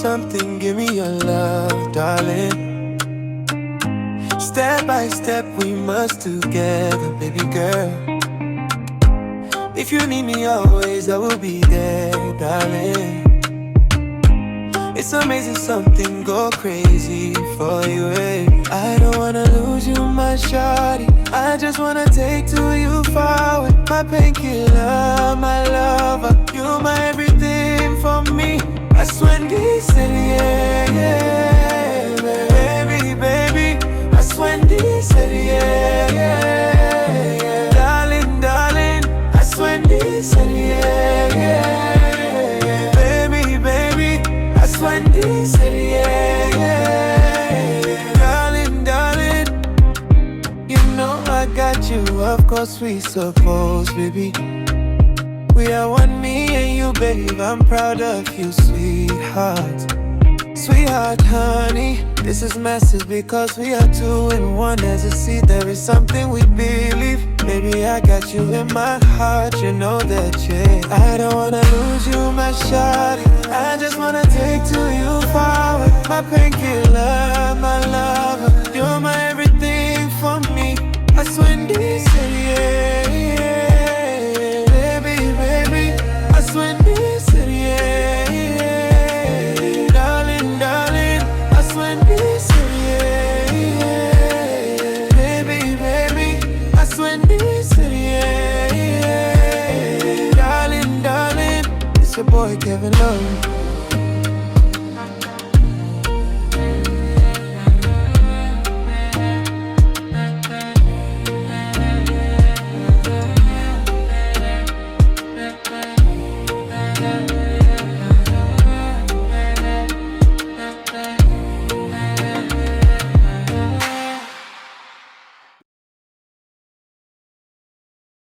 something, give me your love, darling. Step by step we must together, baby girl. If you need me always, I will be there, darling. It's amazing something go crazy for you, eh? I don't wanna lose you, my shawty. I just wanna take to you forward. My painkiller, my lover. You're my everything for me. I swear this city, yeah, yeah. Baby, baby, I swear this city, yeah, yeah. Darling, darling, I swear this city, yeah, yeah. Baby, baby, I swear this city, yeah, yeah. Darling, darling, you know I got you, of course we suppose, baby. We are one, me and you, babe. I'm proud of you, sweetheart. Sweetheart, honey, this is massive because we are two in one. As a seed, there is something we believe. Baby, I got you in my heart, you know that, yeah. I don't wanna lose you, my shawty. I just wanna take to you forward. My painkiller, my lover. You're my everything for me. I swear this, yeah, yeah. Your boy Kevin Love.